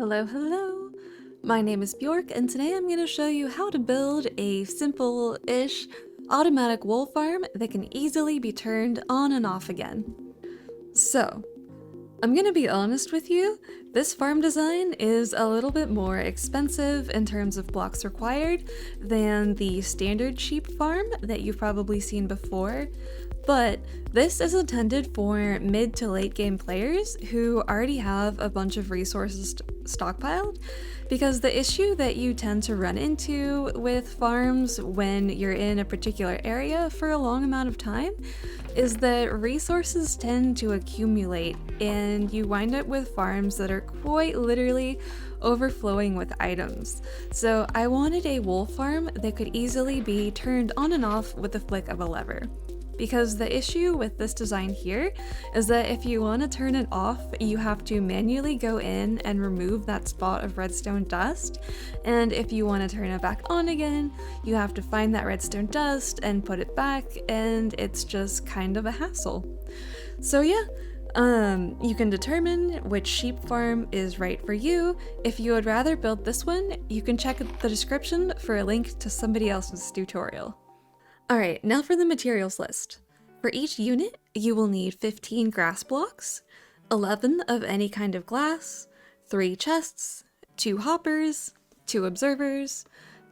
Hello, hello! My name is Bjork, and today I'm going to show you how to build a simple-ish automatic wool farm that can easily be turned on and off again. So, I'm gonna be honest with you, this farm design is a little bit more expensive in terms of blocks required than the standard sheep farm that you've probably seen before, but this is intended for mid to late game players who already have a bunch of resources stockpiled, because the issue that you tend to run into with farms when you're in a particular area for a long amount of time is that resources tend to accumulate and you wind up with farms that are quite literally overflowing with items. So I wanted a wool farm that could easily be turned on and off with the flick of a lever. Because the issue with this design here is that if you want to turn it off, you have to manually go in and remove that spot of redstone dust, and if you want to turn it back on again, you have to find that redstone dust and put it back, and it's just kind of a hassle. So yeah, you can determine which sheep farm is right for you. If you would rather build this one, you can check the description for a link to somebody else's tutorial. Alright, now for the materials list. For each unit, you will need 15 grass blocks, 11 of any kind of glass, 3 chests, 2 hoppers, 2 observers,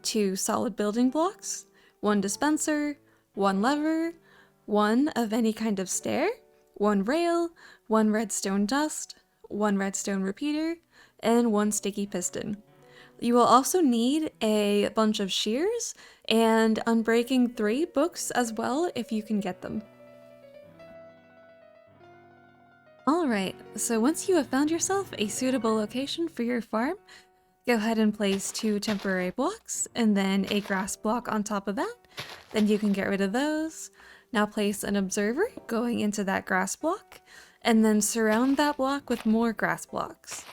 2 solid building blocks, 1 dispenser, 1 lever, 1 of any kind of stair, 1 rail, 1 redstone dust, 1 redstone repeater, and 1 sticky piston. You will also need a bunch of shears and Unbreaking 3 books as well if you can get them. Alright, so once you have found yourself a suitable location for your farm, go ahead and place 2 temporary blocks and then a grass block on top of that. Then you can get rid of those. Now place an observer going into that grass block and then surround that block with more grass blocks.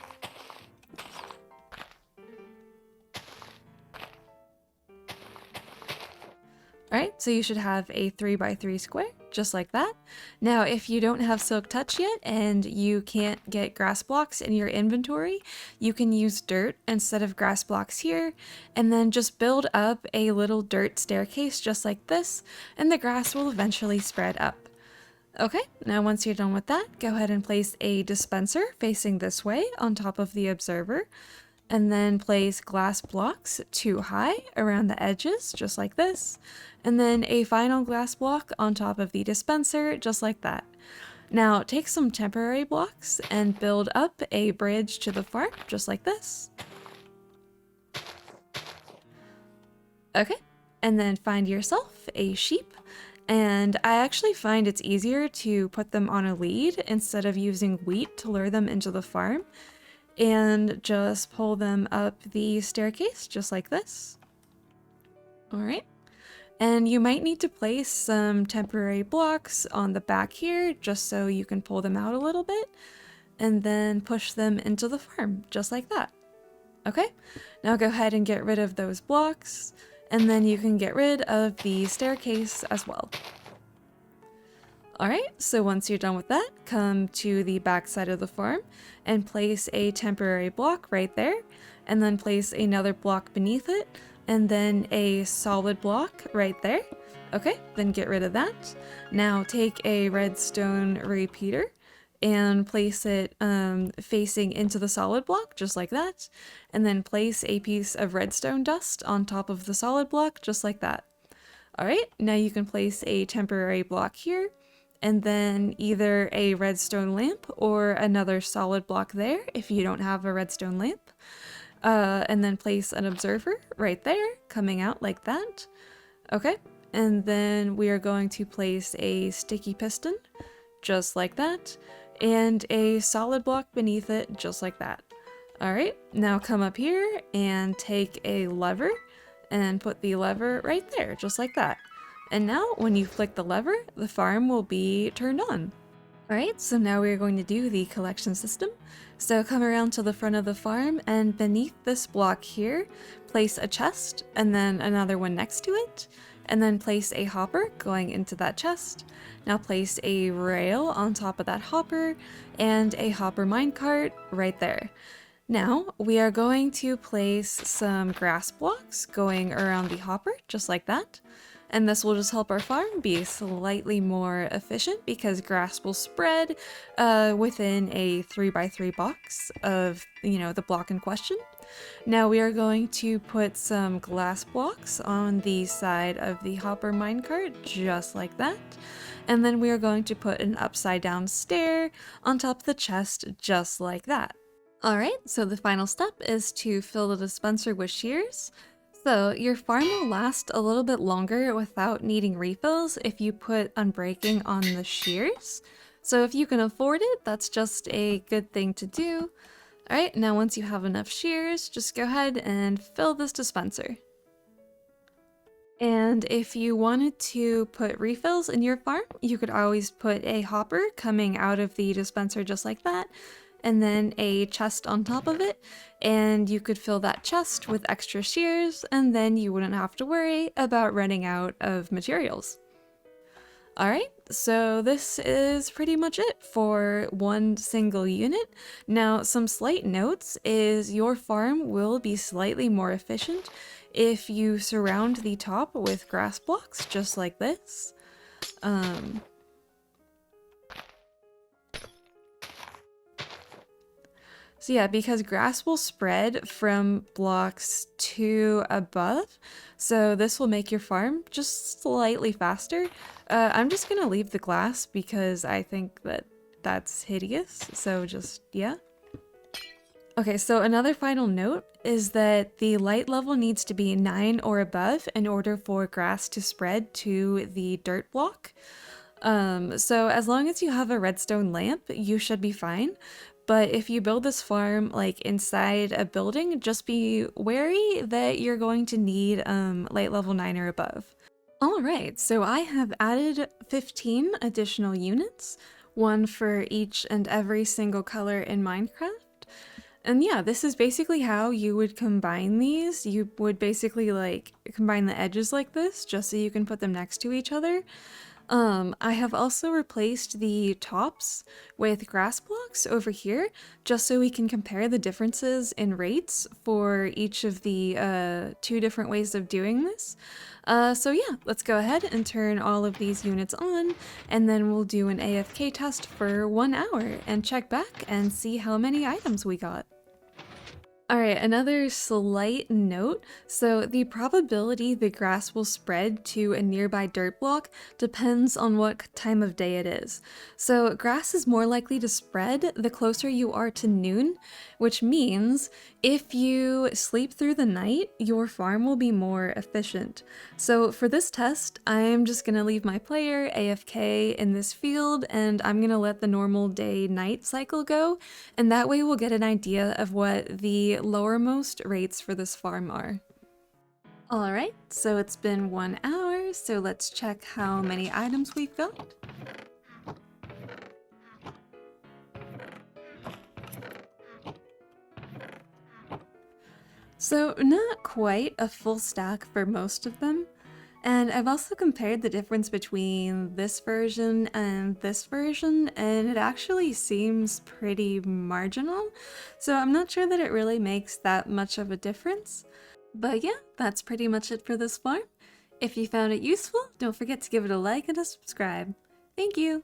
Alright, so you should have a 3x3 square, just like that. Now, if you don't have Silk Touch yet and you can't get grass blocks in your inventory, you can use dirt instead of grass blocks here, and then just build up a little dirt staircase just like this, and the grass will eventually spread up. Okay, now once you're done with that, go ahead and place a dispenser facing this way on top of the observer, and then place glass blocks 2 high around the edges, just like this, and then a final glass block on top of the dispenser, just like that. Now take some temporary blocks and build up a bridge to the farm, just like this. Okay, and then find yourself a sheep, and I actually find it's easier to put them on a lead instead of using wheat to lure them into the farm, and just pull them up the staircase just like this. Alright, and you might need to place some temporary blocks on the back here just so you can pull them out a little bit, and then push them into the farm just like that. Okay, now go ahead and get rid of those blocks, and then you can get rid of the staircase as well. Alright, so once you're done with that, come to the back side of the farm and place a temporary block right there, and then place another block beneath it, and then a solid block right there. Okay, then get rid of that. Now take a redstone repeater and place it facing into the solid block, just like that, and then place a piece of redstone dust on top of the solid block, just like that. Alright, now you can place a temporary block here, and then either a redstone lamp or another solid block there if you don't have a redstone lamp. And then place an observer right there, coming out like that. Okay, and then we are going to place a sticky piston, just like that, and a solid block beneath it, just like that. Alright, now come up here and take a lever and put the lever right there, just like that. And now, when you flick the lever, the farm will be turned on. Alright, so now we're going to do the collection system. So come around to the front of the farm, and beneath this block here, place a chest, and then another one next to it, and then place a hopper going into that chest. Now place a rail on top of that hopper, and a hopper minecart right there. Now we are going to place some grass blocks going around the hopper, just like that. And this will just help our farm be slightly more efficient because grass will spread within a 3x3 box of, the block in question. Now we are going to put some glass blocks on the side of the hopper minecart, just like that. And then we are going to put an upside down stair on top of the chest, just like that. Alright, so the final step is to fill the dispenser with shears. So your farm will last a little bit longer without needing refills if you put unbreaking on the shears. So if you can afford it, that's just a good thing to do. Alright, now once you have enough shears, just go ahead and fill this dispenser. And if you wanted to put refills in your farm, you could always put a hopper coming out of the dispenser just like that, and then a chest on top of it, and you could fill that chest with extra shears, and then you wouldn't have to worry about running out of materials. Alright, so this is pretty much it for one single unit. Now, some slight notes is your farm will be slightly more efficient if you surround the top with grass blocks, just like this. So yeah, because grass will spread from blocks to above, so this will make your farm just slightly faster. I'm just gonna leave the glass because I think that that's hideous, so just, yeah. Okay, so another final note is that the light level needs to be 9 or above in order for grass to spread to the dirt block. So as long as you have a redstone lamp, you should be fine. But if you build this farm like inside a building, just be wary that you're going to need light level 9 or above. Alright, so I have added 15 additional units, one for each and every single color in Minecraft. And yeah, this is basically how you would combine these. You would basically like combine the edges like this, just so you can put them next to each other. I have also replaced the tops with grass blocks over here, just so we can compare the differences in rates for each of the two different ways of doing this. So yeah, let's go ahead and turn all of these units on, and then we'll do an AFK test for 1 hour and check back and see how many items we got. Alright, another slight note. So the probability the grass will spread to a nearby dirt block depends on what time of day it is. So grass is more likely to spread the closer you are to noon, which means if you sleep through the night, your farm will be more efficient. So for this test, I'm just gonna leave my player AFK in this field, and I'm gonna let the normal day-night cycle go, and that way we'll get an idea of what the lowermost rates for this farm are. Alright, so it's been 1 hour, so let's check how many items we've got. So not quite a full stack for most of them. And I've also compared the difference between this version and this version, and it actually seems pretty marginal. So I'm not sure that it really makes that much of a difference. But yeah, that's pretty much it for this farm. If you found it useful, don't forget to give it a like and a subscribe. Thank you!